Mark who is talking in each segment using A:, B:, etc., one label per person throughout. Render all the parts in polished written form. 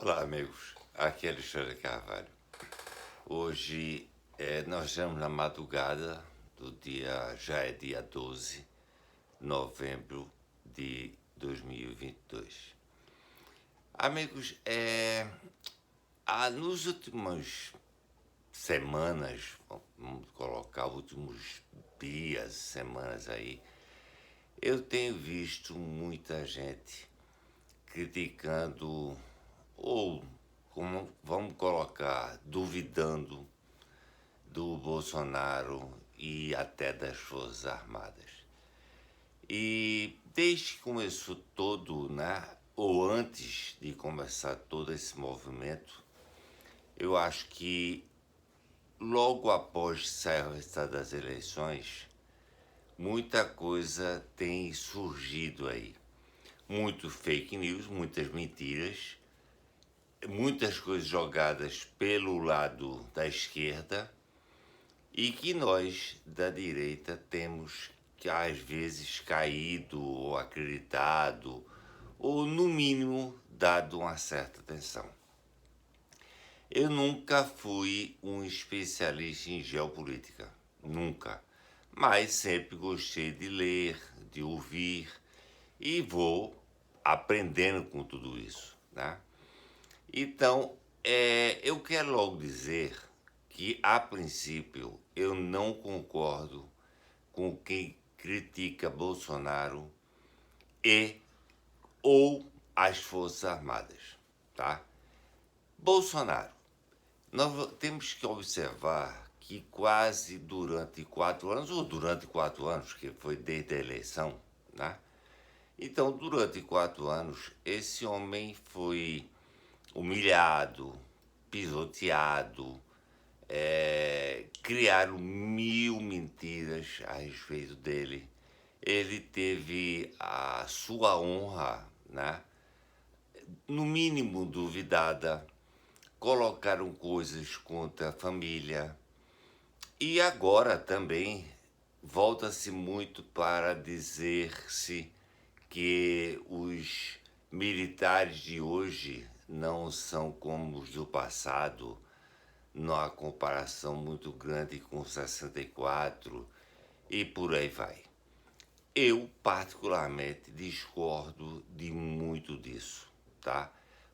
A: Olá, amigos. Aqui é Alexandre Carvalho. Hoje nós estamos na madrugada do já é dia 12 de novembro de 2022. Amigos, nos últimos semanas, vamos colocar últimos dias, semanas aí, eu tenho visto muita gente criticando ou, como vamos colocar, duvidando do Bolsonaro e até das Forças Armadas. E desde que começou todo, né, ou antes de começar todo esse movimento, eu acho que logo após sair o resultado das eleições, muita coisa tem surgido aí. Muito fake news, muitas mentiras, muitas coisas jogadas pelo lado da esquerda e que nós, da direita, temos que às vezes caído ou acreditado ou, no mínimo, dado uma certa atenção. Eu nunca fui um especialista em geopolítica, nunca, mas sempre gostei de ler, de ouvir e vou aprendendo com tudo isso, né? Então, eu quero logo dizer que, a princípio, eu não concordo com quem critica Bolsonaro e ou as Forças Armadas, tá? Bolsonaro, nós temos que observar que quase durante 4 anos, ou durante 4 anos, que foi desde a eleição, né? Então, durante 4 anos, esse homem foi humilhado, pisoteado, criaram mil mentiras a respeito dele. Ele teve a sua honra, né, no mínimo duvidada, colocaram coisas contra a família. E agora também volta-se muito para dizer-se que os militares de hoje não são como os do passado, numa comparação muito grande com 64 e por aí vai. Eu, particularmente, discordo de muito disso, tá?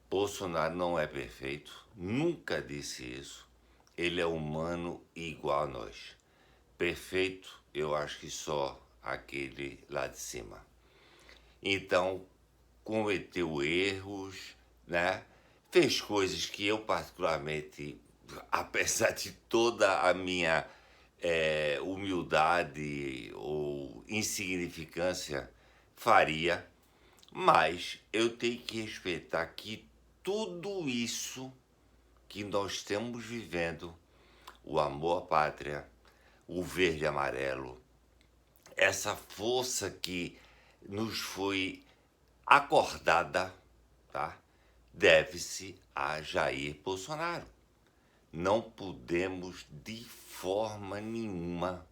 A: Bolsonaro não é perfeito, nunca disse isso. Ele é humano e igual a nós. Perfeito, eu acho que só aquele lá de cima. Então, cometeu erros, né? Fez coisas que eu particularmente, apesar de toda a minha humildade ou insignificância, faria, mas eu tenho que respeitar que tudo isso que nós estamos vivendo, o amor à pátria, o verde e amarelo, essa força que nos foi acordada, tá? Deve-se a Jair Bolsonaro. Não podemos de forma nenhuma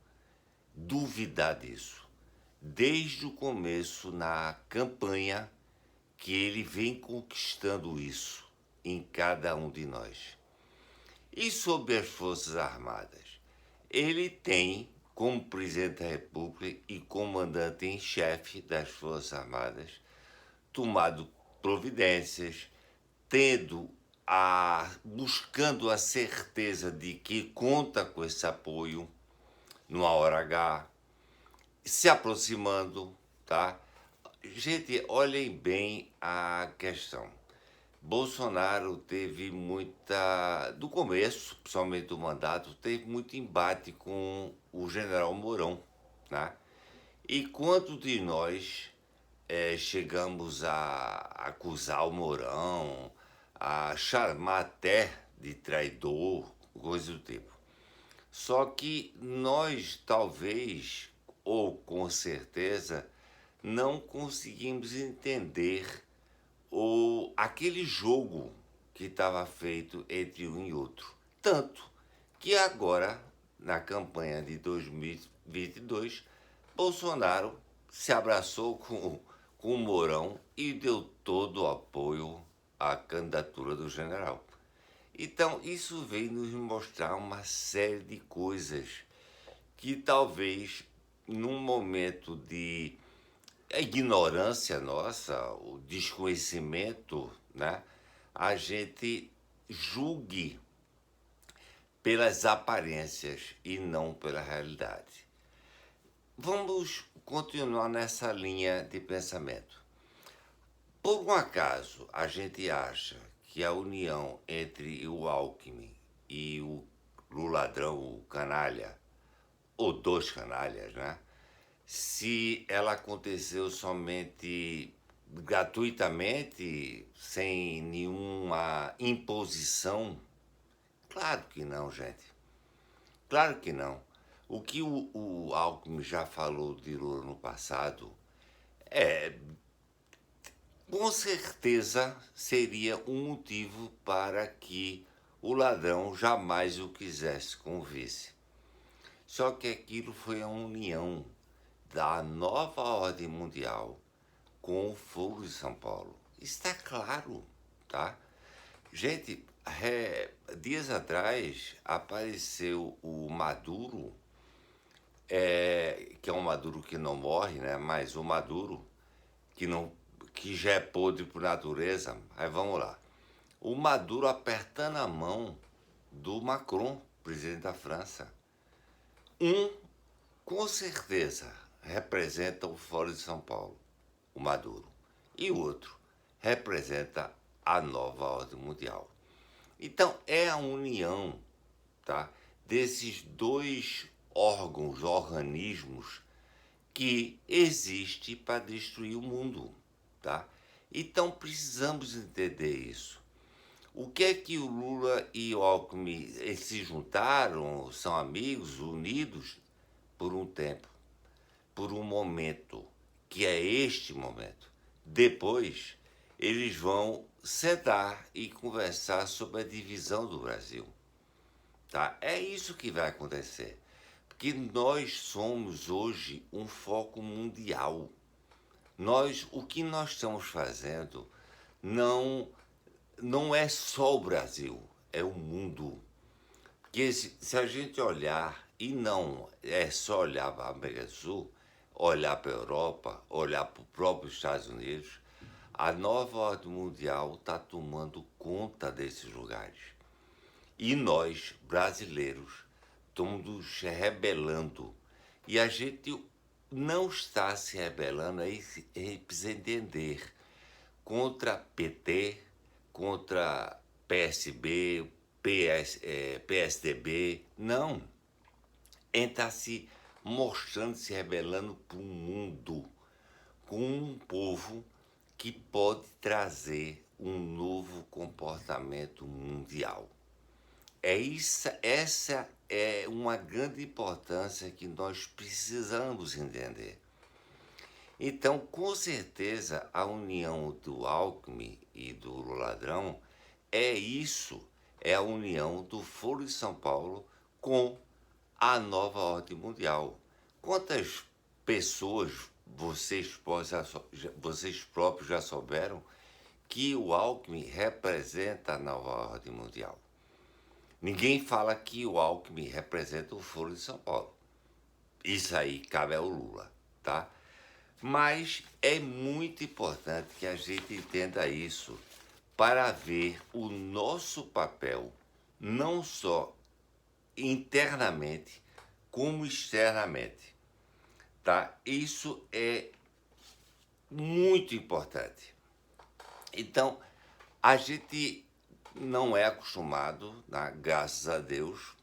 A: duvidar disso. Desde o começo na campanha que ele vem conquistando isso em cada um de nós. E sobre as Forças Armadas, ele tem, como presidente da República e comandante em chefe das Forças Armadas, tomado providências, buscando a certeza de que conta com esse apoio numa hora H, se aproximando, tá? Gente, olhem bem a questão. Bolsonaro teve do começo, principalmente do mandato, teve muito embate com o general Mourão, né? E quanto de nós chegamos a acusar o Mourão, a chamar até de traidor, coisa do tipo. Só que nós, talvez, ou com certeza, não conseguimos entender aquele jogo que estava feito entre um e outro. Tanto que agora, na campanha de 2022, Bolsonaro se abraçou com o Mourão e deu todo o apoio a candidatura do general. Então, isso veio nos mostrar uma série de coisas que talvez, num momento de ignorância nossa, o desconhecimento, né, a gente julgue pelas aparências e não pela realidade. Vamos continuar nessa linha de pensamento. Por um acaso, a gente acha que a união entre o Alckmin e o Luladrão, o canalha, ou dois canalhas, né? Se ela aconteceu somente gratuitamente, sem nenhuma imposição? Claro que não, gente. Claro que não. O que o Alckmin já falou de Lula no passado é, com certeza, seria um motivo para que o ladrão jamais o quisesse como vice. Só que aquilo foi a união da nova ordem mundial com o Foro de São Paulo. Está claro, tá? Gente, dias atrás apareceu o Maduro, que é um Maduro que não morre, né? Mas o Maduro que não que já é podre por natureza. Aí vamos lá. O Maduro apertando a mão do Macron, presidente da França. Um, com certeza, representa o Fórum de São Paulo, o Maduro. E o outro representa a nova ordem mundial. Então, é a união, tá, desses dois organismos que existe para destruir o mundo, tá? Então precisamos entender isso. O que é que o Lula e o Alckmin se juntaram, são amigos, unidos por um tempo, por um momento, que é este momento. Depois, eles vão sentar e conversar sobre a divisão do Brasil. Tá? É isso que vai acontecer. Porque nós somos hoje um foco mundial. O que nós estamos fazendo não, não é só o Brasil, é o mundo. Porque se a gente olhar, e não é só olhar para a América do Sul, olhar para a Europa, olhar para os próprios Estados Unidos, a nova ordem mundial está tomando conta desses lugares. E nós, brasileiros, estamos nos rebelando. E a gente não está se rebelando, aí precisa entender, contra PT, contra PSB, PSDB. Não. Ele está se mostrando, se rebelando para o mundo, com um povo que pode trazer um novo comportamento mundial. Essa é uma grande importância que nós precisamos entender. Então, com certeza, a união do Alckmin e do Ladrão é isso, é a união do Foro de São Paulo com a nova ordem mundial. Quantas pessoas vocês próprios já souberam que o Alckmin representa a nova ordem mundial? Ninguém fala que o Alckmin representa o Foro de São Paulo. Isso aí cabe ao Lula, tá? Mas é muito importante que a gente entenda isso para ver o nosso papel, não só internamente, como externamente, tá? Isso é muito importante. Então, a gente não é acostumado, né, graças a Deus,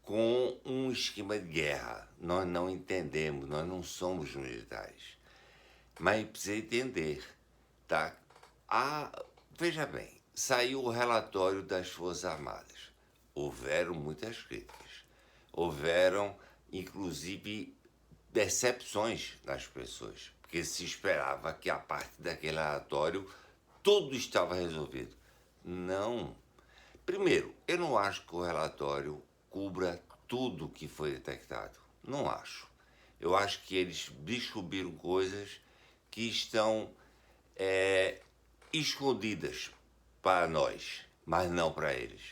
A: com um esquema de guerra. Nós não entendemos, nós não somos militares. Mas precisa entender, tá? Veja bem, saiu o relatório das Forças Armadas. Houveram muitas críticas. Houveram, inclusive, decepções nas pessoas, porque se esperava que a partir daquele relatório tudo estava resolvido. Não. Primeiro, eu não acho que o relatório cubra tudo que foi detectado. Não acho. Eu acho que eles descobriram coisas que estão escondidas para nós, mas não para eles.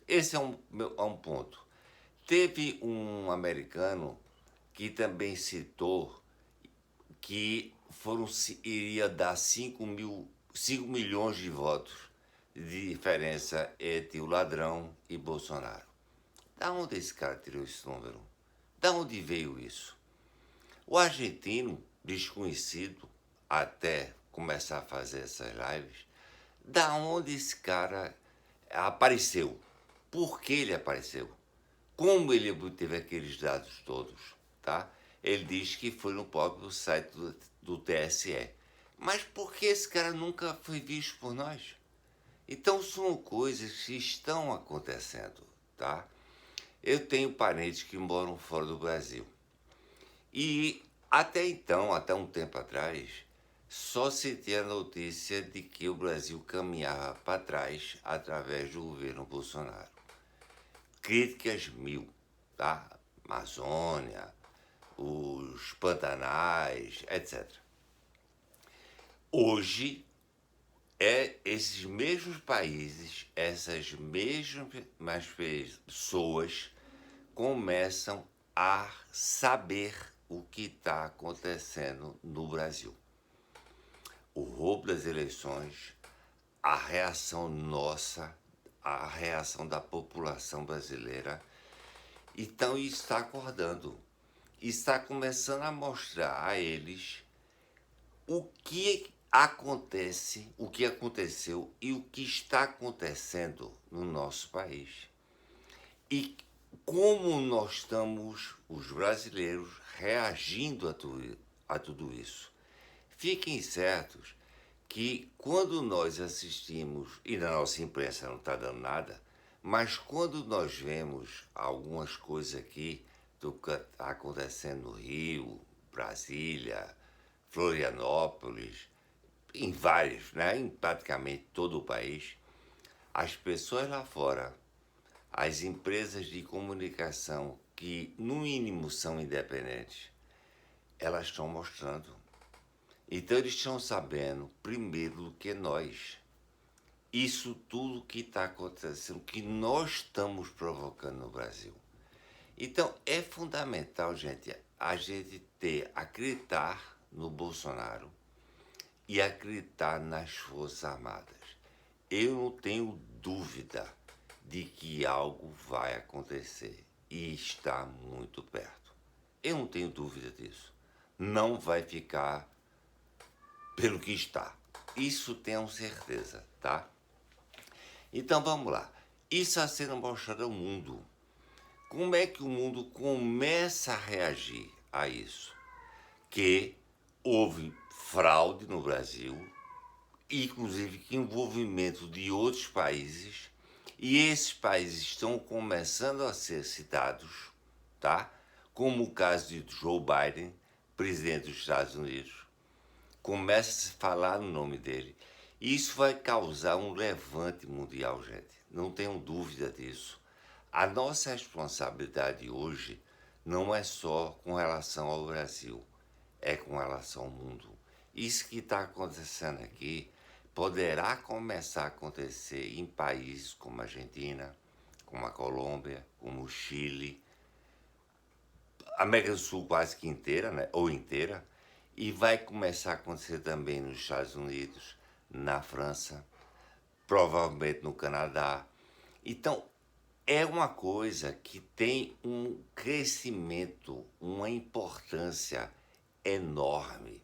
A: Esse é um ponto. Teve um americano que também citou que iria dar 5 milhões de votos de diferença entre o ladrão e Bolsonaro. Da onde esse cara tirou esse número? Da onde veio isso? O argentino, desconhecido, até começar a fazer essas lives, da onde esse cara apareceu? Por que ele apareceu? Como ele obteve aqueles dados todos, tá? Ele diz que foi no próprio site do TSE. Mas por que esse cara nunca foi visto por nós? Então são coisas que estão acontecendo, tá? Eu tenho parentes que moram fora do Brasil. E até então, até um tempo atrás, só se tinha notícia de que o Brasil caminhava para trás através do governo Bolsonaro. Críticas mil, tá? Amazônia, os Pantanais, etc. Hoje, esses mesmos países, essas mesmas pessoas começam a saber o que está acontecendo no Brasil. O roubo das eleições, a reação nossa, a reação da população brasileira. Então, está acordando. Está começando a mostrar a eles o que acontece, o que aconteceu e o que está acontecendo no nosso país. E como nós estamos, os brasileiros, reagindo a tudo isso. Fiquem certos que quando nós assistimos, e na nossa imprensa não está dando nada, mas quando nós vemos algumas coisas aqui do que está acontecendo no Rio, Brasília, Florianópolis, em vários, né, em praticamente todo o país, as pessoas lá fora, as empresas de comunicação que no mínimo são independentes, elas estão mostrando. Então eles estão sabendo primeiro do que nós. Isso tudo que está acontecendo, que nós estamos provocando no Brasil. Então é fundamental, gente, a gente acreditar no Bolsonaro e acreditar nas Forças Armadas. Eu não tenho dúvida de que algo vai acontecer e está muito perto. Eu não tenho dúvida disso. Não vai ficar pelo que está. Isso tenho certeza, tá? Então vamos lá. Isso está sendo mostrado ao mundo. Como é que o mundo começa a reagir a isso? Que houve fraude no Brasil, inclusive envolvimento de outros países, e esses países estão começando a ser citados, tá? Como o caso de Joe Biden, presidente dos Estados Unidos. Começa a se falar no nome dele. Isso vai causar um levante mundial, gente. Não tenham dúvida disso. A nossa responsabilidade hoje não é só com relação ao Brasil, é com relação ao mundo. Isso que está acontecendo aqui poderá começar a acontecer em países como a Argentina, como a Colômbia, como o Chile, a América do Sul quase que inteira, né? Ou inteira, e vai começar a acontecer também nos Estados Unidos, na França, provavelmente no Canadá. Então, é uma coisa que tem um crescimento, uma importância enorme.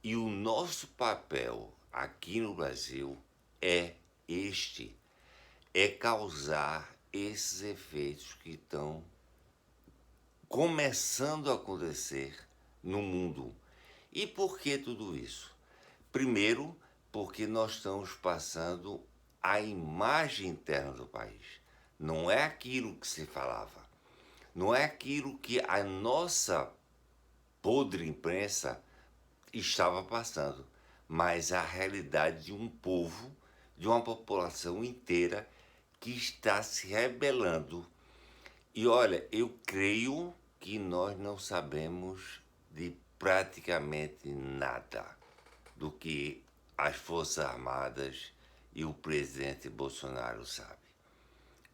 A: E o nosso papel aqui no Brasil é causar esses efeitos que estão começando a acontecer no mundo. E por que tudo isso? Primeiro, porque nós estamos passando a imagem interna do país. Não é aquilo que se falava. Não é aquilo que a nossa podre imprensa estava passando, mas a realidade de um povo, de uma população inteira que está se rebelando. E olha, eu creio que nós não sabemos de praticamente nada do que as Forças Armadas e o presidente Bolsonaro sabe.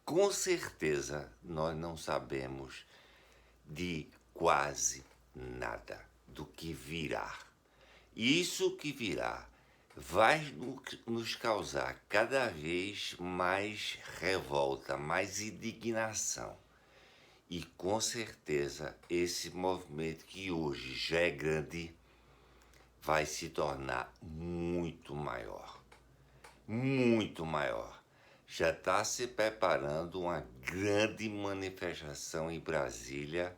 A: Com certeza, nós não sabemos de quase nada do que virá. E isso que virá vai nos causar cada vez mais revolta, mais indignação. E com certeza esse movimento que hoje já é grande vai se tornar muito maior. Muito maior. Já está se preparando uma grande manifestação em Brasília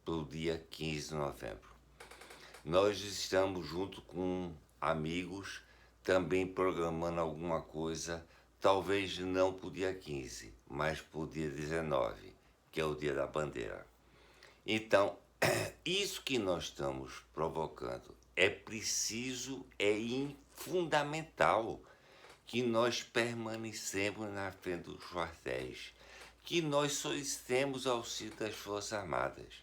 A: para o dia 15 de novembro. Nós estamos junto com amigos também programando alguma coisa, talvez não para o dia 15, mas para o dia 19, que é o dia da bandeira. Então, isso que nós estamos provocando é preciso, fundamental que nós permanecemos na frente dos quartéis, que nós solicitemos auxílio das Forças Armadas.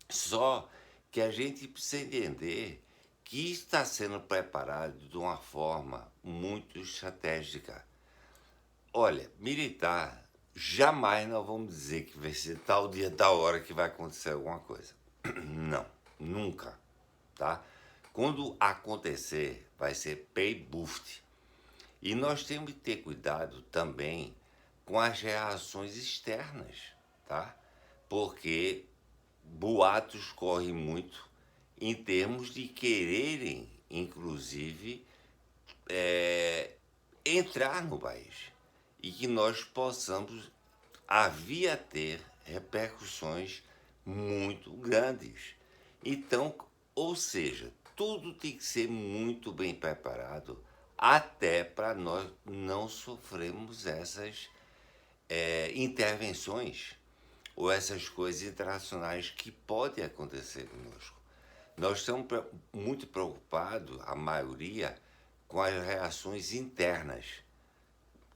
A: Só que a gente precisa entender que está sendo preparado de uma forma muito estratégica. Olha, militar, jamais nós vamos dizer que vai ser tal dia, tal hora que vai acontecer alguma coisa. Não, nunca, tá? Quando acontecer, vai ser pay-boost. E nós temos que ter cuidado também com as reações externas, tá? Porque boatos correm muito em termos de quererem, inclusive, entrar no país e que nós possamos havia ter repercussões muito grandes. Então, ou seja, tudo tem que ser muito bem preparado até para nós não sofrermos essas intervenções ou essas coisas internacionais que podem acontecer conosco. Nós estamos muito preocupados, a maioria, com as reações internas.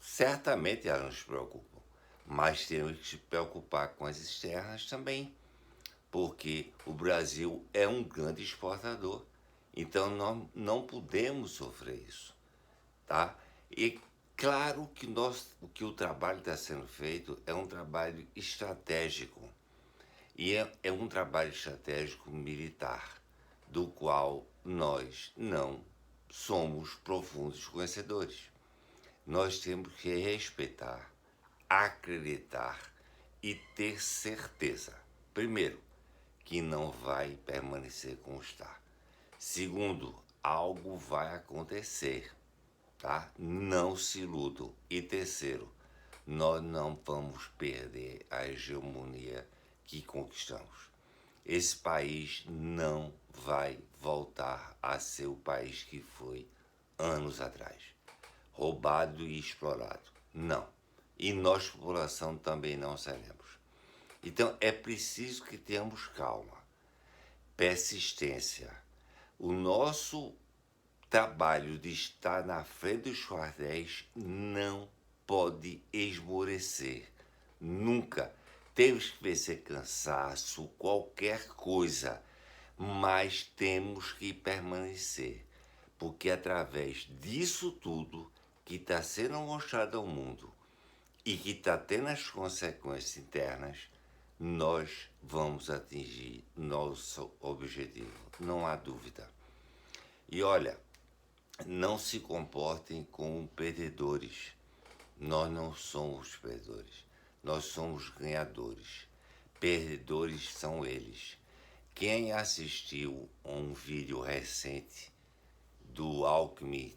A: Certamente elas nos preocupam, mas temos que se preocupar com as externas também, porque o Brasil é um grande exportador, então nós não podemos sofrer isso, tá? E claro que o trabalho está sendo feito é um trabalho estratégico, e é um trabalho estratégico militar, do qual nós não somos profundos conhecedores. Nós temos que respeitar, acreditar e ter certeza. Primeiro, que não vai permanecer como está. Segundo, algo vai acontecer, tá? Não se iludam. E terceiro, nós não vamos perder a hegemonia que conquistamos. Esse país não vai voltar a ser o país que foi anos atrás. Roubado e explorado. Não. E nós, população, também não seremos. Então, é preciso que tenhamos calma, persistência. O nosso trabalho de estar na frente dos quartéis não pode esmorecer. Nunca. Temos que vencer cansaço, qualquer coisa, mas temos que permanecer, porque através disso tudo que está sendo mostrado ao mundo e que está tendo as consequências internas, nós vamos atingir nosso objetivo, não há dúvida. E olha, não se comportem como perdedores. Nós não somos perdedores, nós somos ganhadores. Perdedores são eles. Quem assistiu a um vídeo recente do Alckmin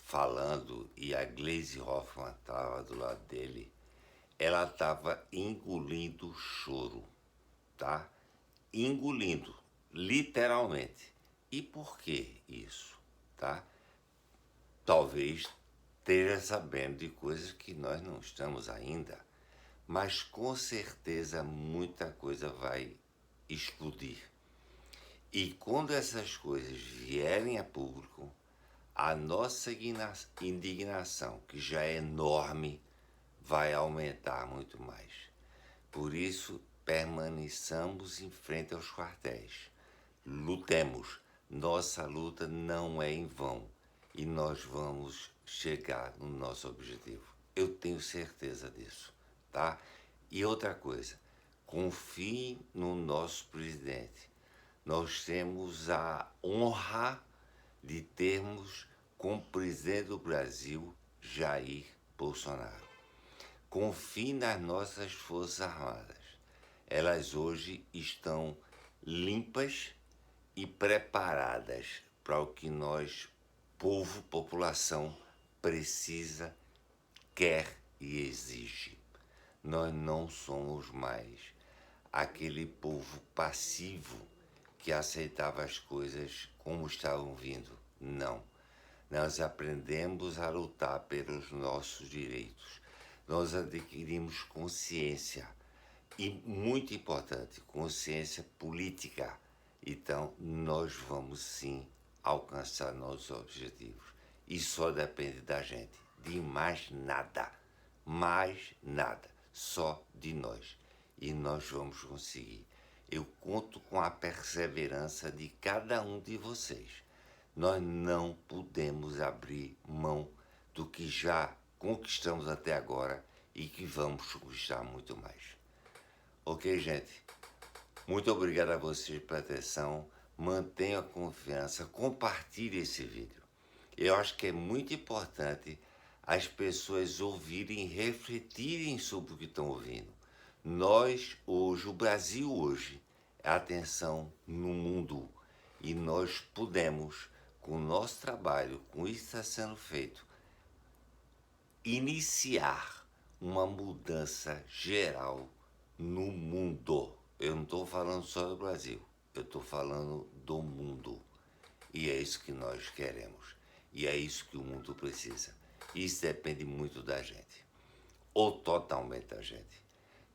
A: falando e a Gleisi Hoffmann estava do lado dele, ela estava engolindo choro, tá? Engolindo, literalmente. E por que isso, tá? Talvez esteja sabendo de coisas que nós não estamos ainda, mas com certeza muita coisa vai explodir. E quando essas coisas vierem a público, a nossa indignação, que já é enorme, vai aumentar muito mais. Por isso, permaneçamos em frente aos quartéis. Lutemos. Nossa luta não é em vão e nós vamos chegar no nosso objetivo. Eu tenho certeza disso, tá? E outra coisa, confie no nosso presidente. Nós temos a honra de termos como presidente do Brasil Jair Bolsonaro. Confie nas nossas Forças Armadas. Elas hoje estão limpas e preparadas para o que nós, povo, população, precisa, quer e exige. Nós não somos mais aquele povo passivo que aceitava as coisas como estavam vindo. Não. Nós aprendemos a lutar pelos nossos direitos. Nós adquirimos consciência e, muito importante, consciência política. Então, nós vamos sim alcançar nossos objetivos. E só depende da gente, de mais nada, só de nós. E nós vamos conseguir. Eu conto com a perseverança de cada um de vocês. Nós não podemos abrir mão do que já conquistamos até agora e que vamos conquistar muito mais. Ok, gente? Muito obrigado a vocês pela atenção. Mantenham a confiança, compartilhe esse vídeo. Eu acho que é muito importante as pessoas ouvirem e refletirem sobre o que estão ouvindo. Nós hoje, o Brasil hoje, é a atenção no mundo. E nós podemos, com o nosso trabalho, com isso que está sendo feito, iniciar uma mudança geral no mundo. Eu não estou falando só do Brasil, eu estou falando do mundo. E é isso que nós queremos. E é isso que o mundo precisa. Isso depende muito da gente. Ou totalmente da gente.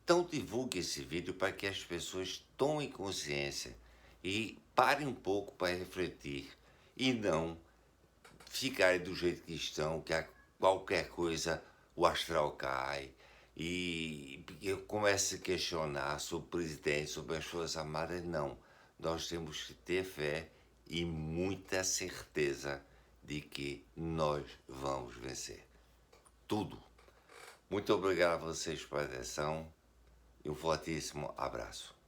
A: Então divulgue esse vídeo para que as pessoas tomem consciência e parem um pouco para refletir e não ficarem do jeito que estão, que a qualquer coisa o astral cai e eu começo a questionar sobre o presidente, sobre as Forças Armadas. Não, nós temos que ter fé e muita certeza de que nós vamos vencer. Tudo. Muito obrigado a vocês pela atenção e um fortíssimo abraço.